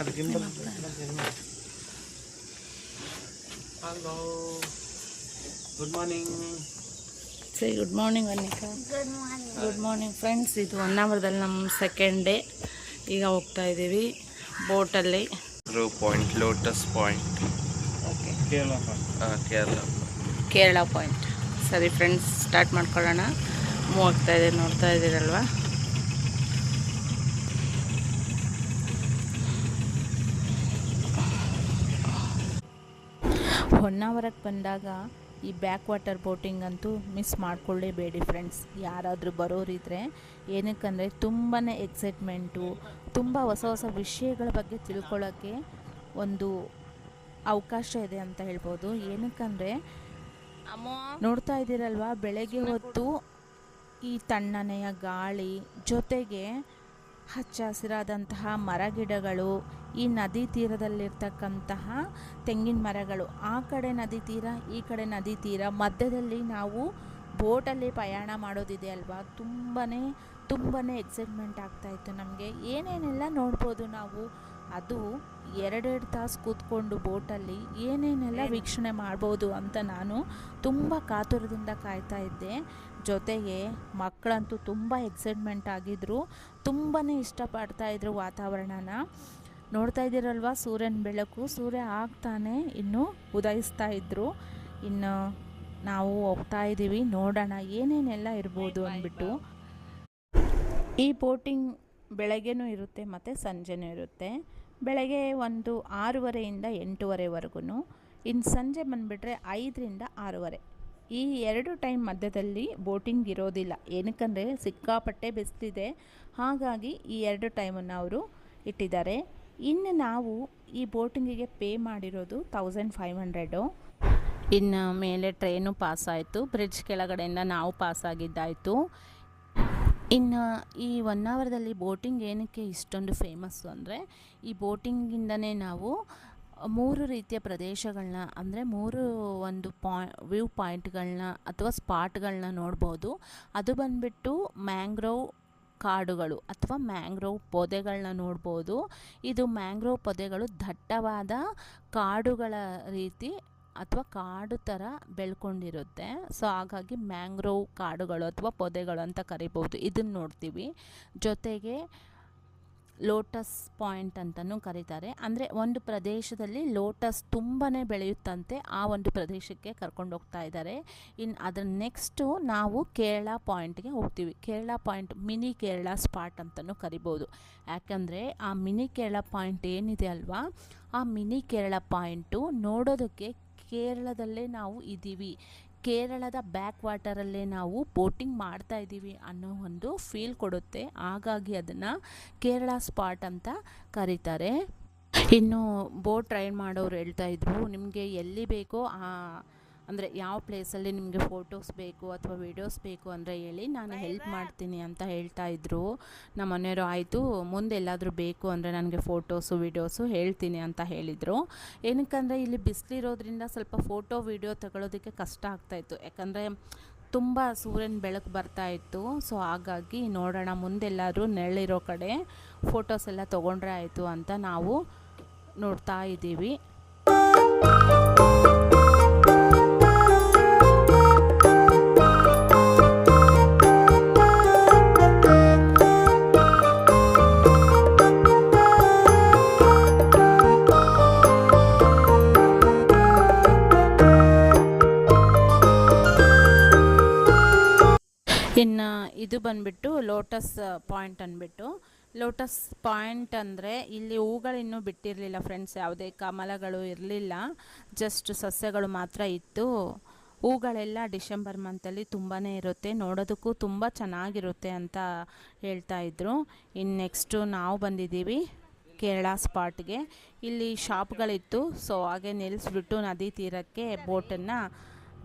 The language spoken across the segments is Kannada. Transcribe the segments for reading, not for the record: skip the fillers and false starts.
Hello, good morning. ಸರಿ, good morning Anika. Good morning friends. ಇದು ಹೊನ್ನಾವರದಲ್ಲಿ ನಮ್ಮ ಸೆಕೆಂಡ್ ಡೇ. ಈಗ ಹೋಗ್ತಾ ಇದ್ದೀವಿ ಬೋಟಲ್ಲಿ. Point, lotus point. Okay, Kerala point. ಸರಿ ಫ್ರೆಂಡ್ಸ್, ಸ್ಟಾರ್ಟ್ ಮಾಡ್ಕೊಳ್ಳೋಣ. ಮೂವ್ ಆಗ್ತಾ ಇದೆ, ನೋಡ್ತಾ ಇದ್ದೀರಲ್ವಾ. ಹೊನ್ನಾವರಕ್ಕೆ ಬಂದಾಗ ಈ ಬ್ಯಾಕ್ ವಾಟರ್ ಬೋಟಿಂಗ್ ಅಂತೂ ಮಿಸ್ ಮಾಡಿಕೊಳ್ಳೇಬೇಡಿ ಫ್ರೆಂಡ್ಸ್. ಯಾರಾದರೂ ಬರೋರಿದ್ದರೆ, ಏನಕ್ಕಂದರೆ ತುಂಬಾ ಎಕ್ಸೈಟ್ಮೆಂಟು, ತುಂಬ ಹೊಸ ಹೊಸ ವಿಷಯಗಳ ಬಗ್ಗೆ ತಿಳ್ಕೊಳ್ಳೋಕ್ಕೆ ಒಂದು ಅವಕಾಶ ಇದೆ ಅಂತ ಹೇಳ್ಬೋದು. ಏನಕ್ಕಂದರೆ ನೋಡ್ತಾ ಇದ್ದೀರಲ್ವ, ಬೆಳಗ್ಗೆ ಹೊತ್ತು ಈ ತಣ್ಣನೆಯ ಗಾಳಿ ಜೊತೆಗೆ ಹಚ್ಚ ಹಸಿರಾದಂತಹ ಮರಗಿಡಗಳು, ಈ ನದಿ ತೀರದಲ್ಲಿರ್ತಕ್ಕಂತಹ ತೆಂಗಿನ ಮರಗಳು, ಆ ಕಡೆ ನದಿ ತೀರ, ಈ ಕಡೆ ನದಿ ತೀರ, ಮಧ್ಯದಲ್ಲಿ ನಾವು ಬೋಟಲ್ಲಿ ಪ್ರಯಾಣ ಮಾಡೋದಿದೆ ಅಲ್ವಾ. ತುಂಬಾ ಎಕ್ಸೈಟ್ಮೆಂಟ್ ಆಗ್ತಾಯಿತ್ತು ನಮಗೆ. ಏನೇನೆಲ್ಲ ನೋಡ್ಬೋದು ನಾವು, ಅದು 2 ತಾಸು ಕೂತ್ಕೊಂಡು ಬೋಟಲ್ಲಿ ಏನೇನೆಲ್ಲ ವೀಕ್ಷಣೆ ಮಾಡ್ಬೋದು ಅಂತ ನಾನು ತುಂಬ ಕಾತುರದಿಂದ ಕಾಯ್ತಾ ಇದ್ದೆ. ಜೊತೆಗೆ ಮಕ್ಕಳಂತೂ ತುಂಬ ಎಕ್ಸೈಟ್ಮೆಂಟ್ ಆಗಿದ್ದರು, ತುಂಬಾ ಇಷ್ಟಪಡ್ತಾಯಿದ್ರು ವಾತಾವರಣನ. ನೋಡ್ತಾ ಇದ್ದೀರಲ್ವ, ಸೂರ್ಯನ ಬೆಳಕು, ಸೂರ್ಯ ಆಗ್ತಾನೆ ಇನ್ನೂ ಉದಯಿಸ್ತಾ ಇದ್ದರು. ಇನ್ನು ನಾವು ಹೋಗ್ತಾ ಇದ್ದೀವಿ, ನೋಡೋಣ ಏನೇನೆಲ್ಲ ಇರ್ಬೋದು ಅಂದ್ಬಿಟ್ಟು. ಈ ಬೋಟಿಂಗ್ ಬೆಳಗ್ಗೆನೂ ಇರುತ್ತೆ ಮತ್ತು ಸಂಜೆನೂ ಇರುತ್ತೆ. ಬೆಳಗ್ಗೆ ಒಂದು 6:30 ಇಂದ 8:30ವರೆಗೂ, ಇನ್ನು ಸಂಜೆ ಬಂದುಬಿಟ್ರೆ 5ರಿಂದ 6:30. ಈ 2 ಟೈಮ್ ಮಧ್ಯದಲ್ಲಿ ಬೋಟಿಂಗ್ ಇರೋದಿಲ್ಲ. ಏನಕ್ಕಂದರೆ ಸಿಕ್ಕಾಪಟ್ಟೆ ಬಿಸಿಲಿದೆ, ಹಾಗಾಗಿ ಈ 2 ಟೈಮನ್ನು ಅವರು ಇಟ್ಟಿದ್ದಾರೆ. ಇನ್ನು ನಾವು ಈ ಬೋಟಿಂಗಿಗೆ ಪೇ ಮಾಡಿರೋದು 1500. ಇನ್ನು ಮೇಲೆ ಟ್ರೈನು ಪಾಸ್ ಆಯಿತು, ಬ್ರಿಡ್ಜ್ ಕೆಳಗಡೆಯಿಂದ ನಾವು ಪಾಸ್ ಆಗಿದ್ದಾಯಿತು. ಇನ್ನು ಈ ಹೊನ್ನಾವರದಲ್ಲಿ ಬೋಟಿಂಗ್ ಏನಕ್ಕೆ ಇಷ್ಟೊಂದು ಫೇಮಸ್ಸು ಅಂದರೆ, ಈ ಬೋಟಿಂಗಿಂದನೇ ನಾವು 3 ರೀತಿಯ ಪ್ರದೇಶಗಳನ್ನ, ಅಂದರೆ 3 ಒಂದು ವ್ಯೂ ಪಾಯಿಂಟ್ಗಳನ್ನ ಅಥವಾ ಸ್ಪಾಟ್ಗಳನ್ನ ನೋಡ್ಬೋದು. ಅದು ಬಂದುಬಿಟ್ಟು ಮ್ಯಾಂಗ್ರೋವ್ ಕಾಡುಗಳು ಅಥವಾ ಮ್ಯಾಂಗ್ರೋವ್ ಪೊದೆಗಳನ್ನ ನೋಡ್ಬೋದು. ಇದು ಮ್ಯಾಂಗ್ರೋವ್ ಪೊದೆಗಳು ದಟ್ಟವಾದ ಕಾಡುಗಳ ರೀತಿ ಅಥವಾ ಕಾಡು ಥರ ಬೆಳ್ಕೊಂಡಿರುತ್ತೆ. ಸೊ ಹಾಗಾಗಿ ಮ್ಯಾಂಗ್ರೋವ್ ಕಾಡುಗಳು ಅಥವಾ ಪೊದೆಗಳು ಅಂತ ಕರಿಬೋದು. ಇದನ್ನು ನೋಡ್ತೀವಿ. ಜೊತೆಗೆ ಲೋಟಸ್ ಪಾಯಿಂಟ್ ಅಂತಲೂ ಕರೀತಾರೆ. ಅಂದರೆ ಒಂದು ಪ್ರದೇಶದಲ್ಲಿ ಲೋಟಸ್ ತುಂಬಾ ಬೆಳೆಯುತ್ತಂತೆ, ಆ ಒಂದು ಪ್ರದೇಶಕ್ಕೆ ಕರ್ಕೊಂಡು ಹೋಗ್ತಾ ಇದ್ದಾರೆ. ಇನ್ನು ಅದರ ನೆಕ್ಸ್ಟು ನಾವು ಕೇರಳ ಪಾಯಿಂಟ್ಗೆ ಹೋಗ್ತೀವಿ. Kerala point mini Kerala spot ಅಂತಲೂ ಕರಿಬೋದು. ಯಾಕಂದರೆ ಆ ಮಿನಿ ಕೇರಳ ಪಾಯಿಂಟ್ ಏನಿದೆ ಅಲ್ವಾ, ಆ ಮಿನಿ ಕೇರಳ ಪಾಯಿಂಟು ನೋಡೋದಕ್ಕೆ ಕೇರಳದಲ್ಲೇ ನಾವು ಇದ್ದೀವಿ, ಕೇರಳದ ಬ್ಯಾಕ್ ವಾಟರಲ್ಲೇ ನಾವು ಬೋಟಿಂಗ್ ಮಾಡ್ತಾ ಇದ್ದೀವಿ ಅನ್ನೋ ಒಂದು ಫೀಲ್ ಕೊಡುತ್ತೆ. ಹಾಗಾಗಿ ಅದನ್ನು ಕೇರಳ ಸ್ಪಾಟ್ ಅಂತ ಕರೀತಾರೆ. ಇನ್ನು ಬೋಟ್ ರೈಡ್ ಮಾಡೋರು ಹೇಳ್ತಾಯಿದ್ರು, ನಿಮಗೆ ಎಲ್ಲಿ ಬೇಕೋ ಅಂದರೆ ಯಾವ ಪ್ಲೇಸಲ್ಲಿ ನಿಮಗೆ ಫೋಟೋಸ್ ಬೇಕು ಅಥವಾ ವೀಡಿಯೋಸ್ ಬೇಕು ಅಂದರೆ ಹೇಳಿ, ನಾನು ಹೆಲ್ಪ್ ಮಾಡ್ತೀನಿ ಅಂತ ಹೇಳ್ತಾಯಿದ್ರು. ನಮ್ಮ ಮನೆಯವರು ಆಯಿತು, ಮುಂದೆ ಎಲ್ಲಾದರೂ ಬೇಕು ಅಂದರೆ ನನಗೆ ಫೋಟೋಸು ವೀಡಿಯೋಸು ಹೇಳ್ತೀನಿ ಅಂತ ಹೇಳಿದರು. ಏನಕ್ಕಂದರೆ ಇಲ್ಲಿ ಬಿಸಿಲಿರೋದ್ರಿಂದ ಸ್ವಲ್ಪ ಫೋಟೋ ವೀಡಿಯೋ ತಗೊಳ್ಳೋದಕ್ಕೆ ಕಷ್ಟ ಆಗ್ತಾಯಿತ್ತು. ಯಾಕಂದರೆ ತುಂಬ ಸೂರ್ಯನ ಬೆಳಕು ಬರ್ತಾಯಿತ್ತು. ಸೊ ಹಾಗಾಗಿ ನೋಡೋಣ, ಮುಂದೆಲ್ಲರೂ ನೆರಳಿರೋ ಕಡೆ ಫೋಟೋಸ್ ಎಲ್ಲ ತೊಗೊಂಡ್ರೆ ಆಯಿತು ಅಂತ ನಾವು ನೋಡ್ತಾ ಇದ್ದೀವಿ. ಇನ್ನು ಇದು ಬಂದುಬಿಟ್ಟು ಲೋಟಸ್ ಪಾಯಿಂಟ್ ಅಂದ್ಬಿಟ್ಟು. ಲೋಟಸ್ ಪಾಯಿಂಟ್ ಅಂದರೆ ಇಲ್ಲಿ ಹೂಗಳಿನ್ನೂ ಬಿಟ್ಟಿರಲಿಲ್ಲ ಫ್ರೆಂಡ್ಸ್, ಯಾವುದೇ ಕಮಲಗಳು ಇರಲಿಲ್ಲ, ಜಸ್ಟ್ ಸಸ್ಯಗಳು ಮಾತ್ರ ಇತ್ತು. ಹೂಗಳೆಲ್ಲ ಡಿಸೆಂಬರ್ ಮಂತಲ್ಲಿ ತುಂಬಾ ಇರುತ್ತೆ, ನೋಡೋದಕ್ಕೂ ತುಂಬ ಚೆನ್ನಾಗಿರುತ್ತೆ ಅಂತ ಹೇಳ್ತಾಯಿದ್ರು. ಇನ್ನು ನೆಕ್ಸ್ಟು ನಾವು ಬಂದಿದ್ದೀವಿ ಕೇರಳ ಸ್ಪಾಟ್ಗೆ. ಇಲ್ಲಿ ಶಾಪ್ಗಳಿತ್ತು, ಸೊ ಹಾಗೆ ನಿಲ್ಲಿಸ್ಬಿಟ್ಟು ನದಿ ತೀರಕ್ಕೆ ಬೋಟನ್ನು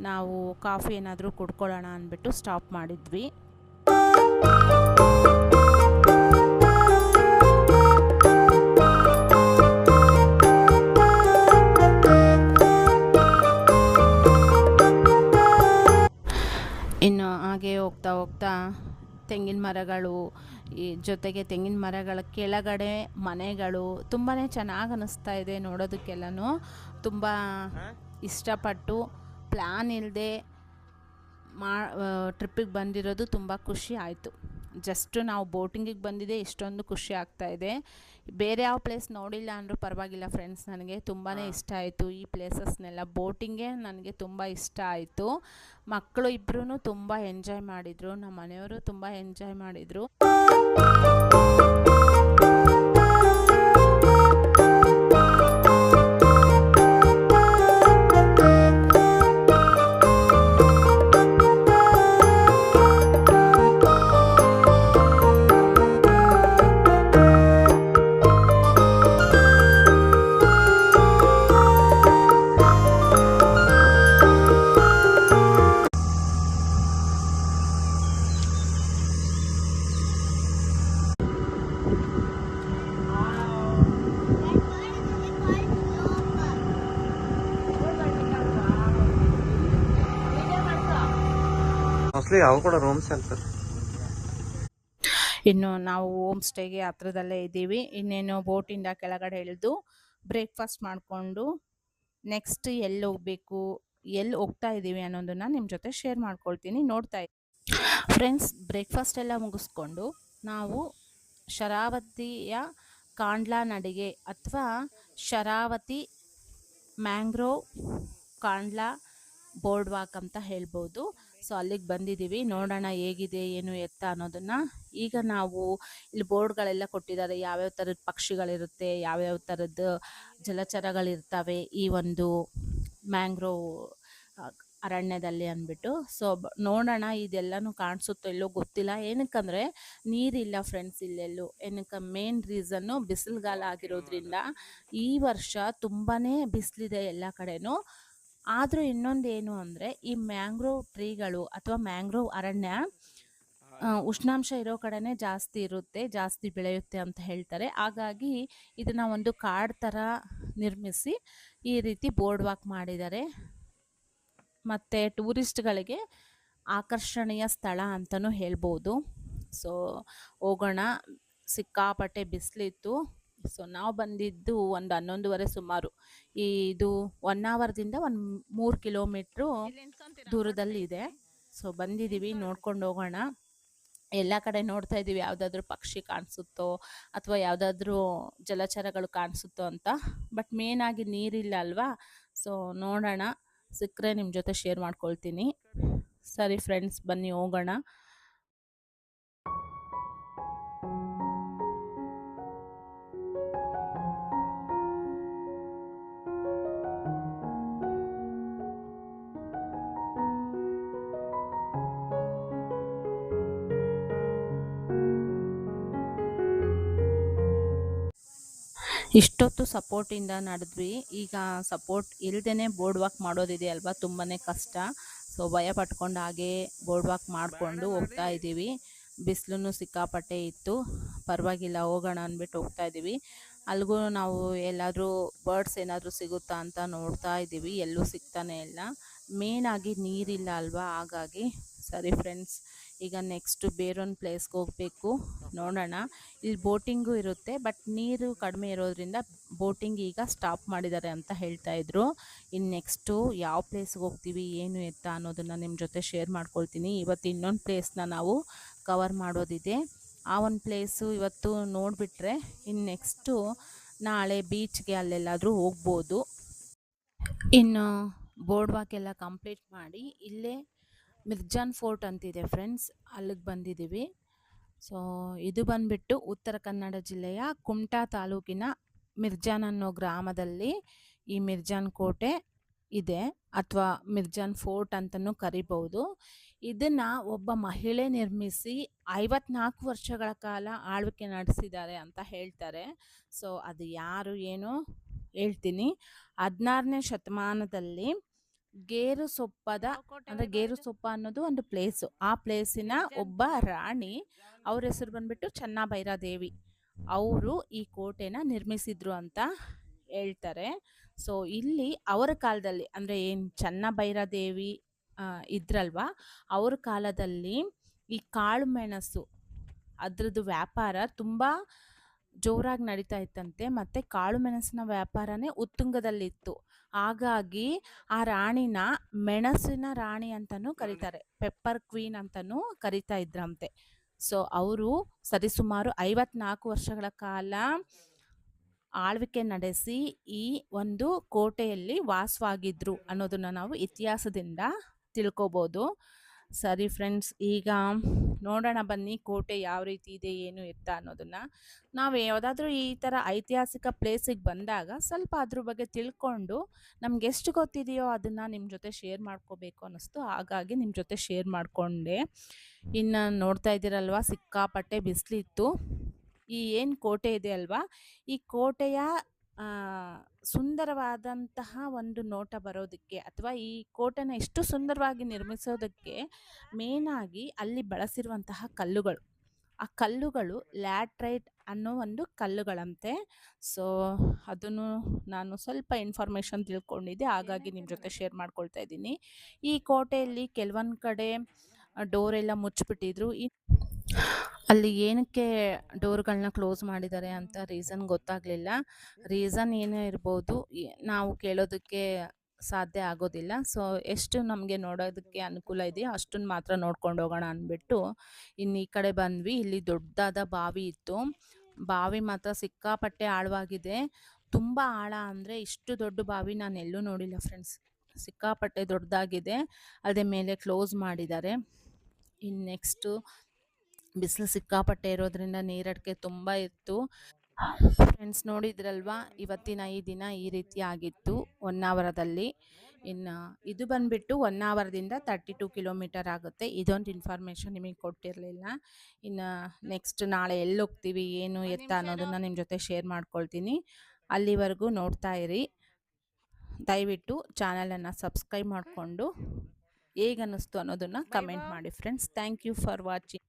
ನಾವು ಕಾಫಿ ಏನಾದರೂ ಕುಡ್ಕೊಳ್ಳೋಣ ಅಂದ್ಬಿಟ್ಟು ಸ್ಟಾಪ್ ಮಾಡಿದ್ವಿ. ಇನ್ನು ಹಾಗೆ ಹೋಗ್ತಾ ಹೋಗ್ತಾ ತೆಂಗಿನ ಮರಗಳು, ಈ ಜೊತೆಗೆ ತೆಂಗಿನ ಮರಗಳ ಕೆಳಗಡೆ ಮನೆಗಳು ತುಂಬಾ ಚೆನ್ನಾಗಿ ಅನ್ನಿಸ್ತಾ ಇದೆ ನೋಡೋದಕ್ಕೆಲ್ಲನೂ. ತುಂಬ ಇಷ್ಟಪಟ್ಟು ಪ್ಲ್ಯಾನ್ ಇಲ್ಲದೆ ಮಾ ಟ್ರಿಪ್ಪಿಗೆ ಬಂದಿರೋದು ತುಂಬ ಖುಷಿ ಆಯಿತು. ಜಸ್ಟ್ ನಾವು ಬೋಟಿಂಗಿಗೆ ಬಂದಿದೆ, ಇಷ್ಟೊಂದು ಖುಷಿ ಆಗ್ತಾಯಿದೆ. ಬೇರೆ ಯಾವ ಪ್ಲೇಸ್ ನೋಡಿಲ್ಲ ಅಂದರೂ ಪರವಾಗಿಲ್ಲ ಫ್ರೆಂಡ್ಸ್, ನನಗೆ ತುಂಬಾ ಇಷ್ಟ ಆಯಿತು ಈ ಪ್ಲೇಸಸ್ನೆಲ್ಲ. ಬೋಟಿಂಗೇ ನನಗೆ ತುಂಬ ಇಷ್ಟ ಆಯಿತು. ಮಕ್ಕಳು ಇಬ್ಬರೂ ತುಂಬ ಎಂಜಾಯ್ ಮಾಡಿದರು, ನಮ್ಮ ಮನೆಯವರು ತುಂಬ ಎಂಜಾಯ್ ಮಾಡಿದರು. ಮೋಸ್ಟ್ಲಿ ಯಾವ ಕೂಡ ರೂಮ್ಸ್ ಇರ್ತದೆ. ಇನ್ನು ನಾವು ಹೋಮ್ ಸ್ಟೇಗೆ ಹತ್ರದಲ್ಲೇ ಇದ್ದೀವಿ. ಇನ್ನೇನು ಬೋಟಿಂದ ಕೆಳಗಡೆ ಇಳಿದು ಬ್ರೇಕ್ಫಾಸ್ಟ್ ಮಾಡಿಕೊಂಡು ನೆಕ್ಸ್ಟ್ ಎಲ್ಲಿ ಹೋಗಬೇಕು, ಎಲ್ಲಿ ಹೋಗ್ತಾ ಇದ್ದೀವಿ ಅನ್ನೋದನ್ನು ನಿಮ್ಮ ಜೊತೆ ಶೇರ್ ಮಾಡ್ಕೊಳ್ತೀನಿ, ನೋಡ್ತಾ ಇದ್ದೀನಿ ಫ್ರೆಂಡ್ಸ್. ಬ್ರೇಕ್ಫಾಸ್ಟ್ ಎಲ್ಲ ಮುಗಿಸ್ಕೊಂಡು ನಾವು ಶರಾವತಿಯ ಕಾಂಡ್ಲಾ ನಡಿಗೆ ಅಥವಾ ಶರಾವತಿ ಮ್ಯಾಂಗ್ರೋವ್ ಕಾಂಡ್ಲಾ ಬೋರ್ಡ್ ವಾಕ್ ಅಂತ ಹೇಳ್ಬೋದು. ಸೊ ಅಲ್ಲಿಗೆ ಬಂದಿದ್ದೀವಿ, ನೋಡೋಣ ಹೇಗಿದೆ ಏನು ಎತ್ತ ಅನ್ನೋದನ್ನು. ಈಗ ನಾವು ಇಲ್ಲಿ ಬೋರ್ಡ್ಗಳೆಲ್ಲ ಕೊಟ್ಟಿದ್ದಾರೆ, ಯಾವ್ಯಾವ ಥರದ ಪಕ್ಷಿಗಳಿರುತ್ತೆ, ಯಾವ್ಯಾವ ಥರದ್ದು ಜಲಚರಗಳಿರ್ತವೆ ಈ ಒಂದು ಮ್ಯಾಂಗ್ರೋವ್ ಅರಣ್ಯದಲ್ಲಿ ಅಂದ್ಬಿಟ್ಟು. ಸೊ ನೋಡೋಣ, ಇದೆಲ್ಲನೂ ಕಾಣಿಸುತ್ತೋ ಇಲ್ಲೋ ಗೊತ್ತಿಲ್ಲ. ಏನಕ್ಕಂದರೆ ನೀರಿಲ್ಲ ಫ್ರೆಂಡ್ಸ್ ಇಲ್ಲೆಲ್ಲೂ. ಏನಕ್ಕೆ ಮೇನ್ ರೀಸನ್ನು ಬಿಸಿಲುಗಾಲ ಆಗಿರೋದ್ರಿಂದ ಈ ವರ್ಷ ತುಂಬಾ ಬಿಸಿಲಿದೆ ಎಲ್ಲ ಕಡೆನೂ. ಆದರೂ ಇನ್ನೊಂದೇನು ಅಂದರೆ ಈ ಮ್ಯಾಂಗ್ರೋವ್ ಟ್ರೀಗಳು ಅಥವಾ ಮ್ಯಾಂಗ್ರೋವ್ ಅರಣ್ಯ ಉಷ್ಣಾಂಶ ಇರೋ ಕಡೆನೇ ಜಾಸ್ತಿ ಇರುತ್ತೆ, ಜಾಸ್ತಿ ಬೆಳೆಯುತ್ತೆ ಅಂತ ಹೇಳ್ತಾರೆ. ಹಾಗಾಗಿ ಇದನ್ನು ಒಂದು ಕಾಡು ಥರ ನಿರ್ಮಿಸಿ ಈ ರೀತಿ ಬೋರ್ಡ್ ವಾಕ್ ಮಾಡಿದ್ದಾರೆ. ಮತ್ತು ಟೂರಿಸ್ಟ್ಗಳಿಗೆ ಆಕರ್ಷಣೀಯ ಸ್ಥಳ ಅಂತಲೂ ಹೇಳ್ಬೋದು. ಸೊ ಹೋಗೋಣ, ಸಿಕ್ಕಾಪಟ್ಟೆ ಬಿಸಿಲಿತ್ತು. ಸೊ ನಾವು ಬಂದಿದ್ದು ಒಂದು 11:30 ಸುಮಾರು. ಇದು 1 ಅವರ್ದಿಂದ ಒಂದು 3 ಕಿಲೋಮೀಟ್ರು ದೂರದಲ್ಲಿದೆ. ಸೊ ಬಂದಿದ್ದೀವಿ, ನೋಡ್ಕೊಂಡು ಹೋಗೋಣ. ಎಲ್ಲ ಕಡೆ ನೋಡ್ತಾ ಇದ್ದೀವಿ ಯಾವುದಾದ್ರೂ ಪಕ್ಷಿ ಕಾಣಿಸುತ್ತೋ ಅಥವಾ ಯಾವುದಾದ್ರೂ ಜಲಚರಗಳು ಕಾಣಿಸುತ್ತೋ ಅಂತ. ಬಟ್ ಮೇನಾಗಿ ನೀರಿಲ್ಲ ಅಲ್ವಾ. ಸೊ ನೋಡೋಣ, ಸಿಕ್ಕರೆ ನಿಮ್ಮ ಜೊತೆ ಶೇರ್ ಮಾಡ್ಕೊಳ್ತೀನಿ. ಸರಿ ಫ್ರೆಂಡ್ಸ್, ಬನ್ನಿ ಹೋಗೋಣ. ಇಷ್ಟೊತ್ತು ಸಪೋರ್ಟಿಂದ ನಡೆದ್ವಿ. ಈಗ ಸಪೋರ್ಟ್ ಇಲ್ಲದೇ ಬೋರ್ಡ್ ವಾಕ್ ಮಾಡೋದಿದೆ ಅಲ್ವಾ, ತುಂಬಾ ಕಷ್ಟ. ಸೊ ಭಯ ಪಟ್ಕೊಂಡು ಹಾಗೆ ಬೋರ್ಡ್ ವಾಕ್ ಮಾಡಿಕೊಂಡು ಹೋಗ್ತಾ ಇದ್ದೀವಿ. ಬಿಸಿಲು ಸಿಕ್ಕಾಪಟ್ಟೆ ಇತ್ತು, ಪರವಾಗಿಲ್ಲ ಹೋಗೋಣ ಅಂದ್ಬಿಟ್ಟು ಹೋಗ್ತಾ ಇದ್ದೀವಿ. ಅಲ್ಲಿಗೂ ನಾವು ಎಲ್ಲಾದರೂ ಬರ್ಡ್ಸ್ ಏನಾದರೂ ಸಿಗುತ್ತಾ ಅಂತ ನೋಡ್ತಾ ಇದ್ದೀವಿ, ಎಲ್ಲೂ ಸಿಗ್ತಾನೆ ಇಲ್ಲ. ಮೇನಾಗಿ ನೀರಿಲ್ಲ ಅಲ್ವಾ, ಹಾಗಾಗಿ. ಸರಿ ಫ್ರೆಂಡ್ಸ್, ಈಗ ನೆಕ್ಸ್ಟು ಬೇರೊಂದು ಪ್ಲೇಸ್ಗೆ ಹೋಗಬೇಕು, ನೋಡೋಣ. ಇಲ್ಲಿ ಬೋಟಿಂಗು ಇರುತ್ತೆ, ಬಟ್ ನೀರು ಕಡಿಮೆ ಇರೋದ್ರಿಂದ ಬೋಟಿಂಗ್ ಈಗ ಸ್ಟಾಪ್ ಮಾಡಿದ್ದಾರೆ ಅಂತ ಹೇಳ್ತಾಯಿದ್ರು. ಇನ್ನು ನೆಕ್ಸ್ಟು ಯಾವ ಪ್ಲೇಸ್ಗೆ ಹೋಗ್ತೀವಿ ಏನು ಎತ್ತ ಅನ್ನೋದನ್ನು ನಿಮ್ಮ ಜೊತೆ ಶೇರ್ ಮಾಡ್ಕೊಳ್ತೀನಿ. ಇವತ್ತು ಇನ್ನೊಂದು ಪ್ಲೇಸ್ನ ನಾವು ಕವರ್ ಮಾಡೋದಿದೆ. ಆ ಒಂದು ಪ್ಲೇಸು ಇವತ್ತು ನೋಡಿಬಿಟ್ರೆ ಇನ್ನು ನೆಕ್ಸ್ಟು ನಾಳೆ ಬೀಚ್ಗೆ ಅಲ್ಲೆಲ್ಲಾದರೂ ಹೋಗ್ಬೋದು. ಇನ್ನು ಬೋರ್ಡ್ ವಾಕ್ ಎಲ್ಲ ಕಂಪ್ಲೀಟ್ ಮಾಡಿ ಇಲ್ಲೇ ಮಿರ್ಜಾನ್ ಫೋರ್ಟ್ ಅಂತಿದೆ ಫ್ರೆಂಡ್ಸ್, ಅಲ್ಲಿಗೆ ಬಂದಿದ್ದೀವಿ. ಸೊ ಇದು ಬಂದುಬಿಟ್ಟು ಉತ್ತರ ಕನ್ನಡ ಜಿಲ್ಲೆಯ ಕುಮಟಾ ತಾಲೂಕಿನ ಮಿರ್ಜಾನ್ ಅನ್ನೋ ಗ್ರಾಮದಲ್ಲಿ ಈ ಮಿರ್ಜಾನ್ ಕೋಟೆ ಇದೆ, ಅಥವಾ ಮಿರ್ಜಾನ್ ಫೋರ್ಟ್ ಅಂತಲೂ ಕರಿಬೋದು. ಇದನ್ನು ಒಬ್ಬ ಮಹಿಳೆ ನಿರ್ಮಿಸಿ 54 ವರ್ಷಗಳ ಕಾಲ ಆಳ್ವಿಕೆ ನಡೆಸಿದ್ದಾರೆ ಅಂತ ಹೇಳ್ತಾರೆ. ಸೊ ಅದು ಯಾರು ಏನು ಹೇಳ್ತೀನಿ. 16ನೇ ಶತಮಾನದಲ್ಲಿ ಗೇರು ಸೊಪ್ಪದ ಅಂದರೆ ಗೇರು ಸೊಪ್ಪ ಅನ್ನೋದು ಒಂದು ಪ್ಲೇಸು. ಆ ಪ್ಲೇಸಿನ ಒಬ್ಬ ರಾಣಿ, ಅವ್ರ ಹೆಸರು ಬಂದ್ಬಿಟ್ಟು ಚೆನ್ನಭೈರಾದೇವಿ, ಅವರು ಈ ಕೋಟೆನ ನಿರ್ಮಿಸಿದ್ರು ಅಂತ ಹೇಳ್ತಾರೆ. ಸೊ ಇಲ್ಲಿ ಅವರ ಕಾಲದಲ್ಲಿ ಅಂದರೆ ಏನು ಚೆನ್ನಭೈರಾದೇವಿ ಇದ್ರಲ್ವ, ಅವ್ರ ಕಾಲದಲ್ಲಿ ಈ ಕಾಳು ಮೆಣಸು ಅದ್ರದ್ದು ವ್ಯಾಪಾರ ತುಂಬ ಜೋರಾಗಿ ನಡೀತಾ ಇತ್ತಂತೆ. ಮತ್ತು ಕಾಳು ಮೆಣಸಿನ ವ್ಯಾಪಾರನೇ ಉತ್ತುಂಗದಲ್ಲಿತ್ತು. ಹಾಗಾಗಿ ಆ ರಾಣಿನ ಮೆಣಸಿನ ರಾಣಿ ಅಂತಲೂ ಕರೀತಾರೆ, ಪೆಪ್ಪರ್ ಕ್ವೀನ್ ಅಂತಲೂ ಕರಿತಾ ಇದ್ರಂತೆ. ಸೊ ಅವರು ಸರಿಸುಮಾರು 54 ವರ್ಷಗಳ ಕಾಲ ಆಳ್ವಿಕೆ ನಡೆಸಿ ಈ ಒಂದು ಕೋಟೆಯಲ್ಲಿ ವಾಸವಾಗಿದ್ರು ಅನ್ನೋದನ್ನು ನಾವು ಇತಿಹಾಸದಿಂದ ತಿಳ್ಕೊಬೋದು. ಸರಿ ಫ್ರೆಂಡ್ಸ್, ಈಗ ನೋಡೋಣ ಬನ್ನಿ ಕೋಟೆ ಯಾವ ರೀತಿ ಇದೆ ಏನು ಎತ್ತ ಅನ್ನೋದನ್ನು. ನಾವು ಯಾವುದಾದ್ರೂ ಈ ಥರ ಐತಿಹಾಸಿಕ ಪ್ಲೇಸಿಗೆ ಬಂದಾಗ ಸ್ವಲ್ಪ ಅದ್ರ ಬಗ್ಗೆ ತಿಳ್ಕೊಂಡು ನಮ್ಗೆ ಎಷ್ಟು ಗೊತ್ತಿದೆಯೋ ಅದನ್ನು ನಿಮ್ಮ ಜೊತೆ ಶೇರ್ ಮಾಡ್ಕೋಬೇಕು ಅನ್ನಿಸ್ತು, ಹಾಗಾಗಿ ನಿಮ್ಮ ಜೊತೆ ಶೇರ್ ಮಾಡಿಕೊಂಡೆ. ಇನ್ನು ನೋಡ್ತಾ ಇದ್ದೀರಲ್ವ, ಸಿಕ್ಕಾಪಟ್ಟೆ ಬಿಸಿಲಿತ್ತು. ಈ ಏನು ಕೋಟೆ ಇದೆ ಅಲ್ವಾ, ಈ ಕೋಟೆಯ ಸುಂದರವಾದಂತಹ ಒಂದು ನೋಟ ಬರೋದಕ್ಕೆ, ಅಥವಾ ಈ ಕೋಟೆನ ಎಷ್ಟು ಸುಂದರವಾಗಿ ನಿರ್ಮಿಸೋದಕ್ಕೆ ಮೇನಾಗಿ ಅಲ್ಲಿ ಬಳಸಿರುವಂತಹ ಕಲ್ಲುಗಳು, ಆ ಕಲ್ಲುಗಳು ಲ್ಯಾಟ್ರೈಟ್ ಅನ್ನೋ ಒಂದು ಕಲ್ಲುಗಳಂತೆ. ಸೊ ಅದನ್ನು ನಾನು ಸ್ವಲ್ಪ ಇನ್ಫಾರ್ಮೇಷನ್ ತಿಳ್ಕೊಂಡಿದ್ದೆ, ಹಾಗಾಗಿ ನಿಮ್ಮ ಜೊತೆ ಶೇರ್ ಮಾಡ್ಕೊಳ್ತಾ ಇದ್ದೀನಿ. ಈ ಕೋಟೆಯಲ್ಲಿ ಕೆಲವೊಂದು ಕಡೆ ಡೋರೆಲ್ಲ ಮುಚ್ಚಿಬಿಟ್ಟಿದ್ರು. ಅಲ್ಲಿ ಏನಕ್ಕೆ ಡೋರ್ಗಳನ್ನ ಕ್ಲೋಸ್ ಮಾಡಿದ್ದಾರೆ ಅಂತ ರೀಸನ್ ಗೊತ್ತಾಗಲಿಲ್ಲ. ರೀಸನ್ ಏನೇ ಇರ್ಬೋದು, ನಾವು ಕೇಳೋದಕ್ಕೆ ಸಾಧ್ಯ ಆಗೋದಿಲ್ಲ. ಸೊ ಎಷ್ಟು ನಮಗೆ ನೋಡೋದಕ್ಕೆ ಅನುಕೂಲ ಇದೆಯೋ ಅಷ್ಟನ್ನು ಮಾತ್ರ ನೋಡ್ಕೊಂಡು ಹೋಗೋಣ ಅಂದ್ಬಿಟ್ಟು ಇನ್ನು ಈ ಕಡೆ ಬಂದ್ವಿ. ಇಲ್ಲಿ ದೊಡ್ಡದಾದ ಬಾವಿ ಇತ್ತು. ಬಾವಿ ಮಾತ್ರ ಸಿಕ್ಕಾಪಟ್ಟೆ ಆಳವಾಗಿದೆ. ತುಂಬ ಆಳ ಅಂದರೆ ಇಷ್ಟು ದೊಡ್ಡ ಬಾವಿ ನಾನು ಎಲ್ಲೂ ನೋಡಿಲ್ಲ ಫ್ರೆಂಡ್ಸ್. ಸಿಕ್ಕಾಪಟ್ಟೆ ದೊಡ್ಡದಾಗಿದೆ. ಅದೇ ಮೇಲೆ ಕ್ಲೋಸ್ ಮಾಡಿದ್ದಾರೆ. ಇನ್ನು ನೆಕ್ಸ್ಟು ಬಿಸಿಲು ಸಿಕ್ಕಾಪಟ್ಟೆ ಇರೋದ್ರಿಂದ ನೀರಡಿಕೆ ತುಂಬ ಇತ್ತು. ಫ್ರೆಂಡ್ಸ್ ನೋಡಿದ್ರಲ್ವಾ, ಇವತ್ತಿನ ಈ ದಿನ ಈ ರೀತಿ ಆಗಿತ್ತು ಹೊನ್ನಾವರದಲ್ಲಿ. ಇನ್ನು ಇದು ಬಂದುಬಿಟ್ಟು ಹೊನ್ನಾವರದಿಂದ 32 ಕಿಲೋಮೀಟರ್ ಆಗುತ್ತೆ. ಇದೊಂದು ಇನ್ಫಾರ್ಮೇಷನ್ ನಿಮಗೆ ಕೊಟ್ಟಿರಲಿಲ್ಲ. ಇನ್ನು ನೆಕ್ಸ್ಟ್ ನಾಳೆ ಎಲ್ಲಿ ಹೋಗ್ತೀವಿ ಏನು ಎತ್ತ ಅನ್ನೋದನ್ನು ನಿಮ್ಮ ಜೊತೆ ಶೇರ್ ಮಾಡ್ಕೊಳ್ತೀನಿ. ಅಲ್ಲಿವರೆಗೂ ನೋಡ್ತಾ ಇರಿ. ದಯವಿಟ್ಟು ಚಾನಲನ್ನು ಸಬ್ಸ್ಕ್ರೈಬ್ ಮಾಡಿಕೊಂಡು ಹೇಗನ್ನಿಸ್ತು ಅನ್ನೋದನ್ನು ಕಮೆಂಟ್ ಮಾಡಿ friends. Thank you for watching.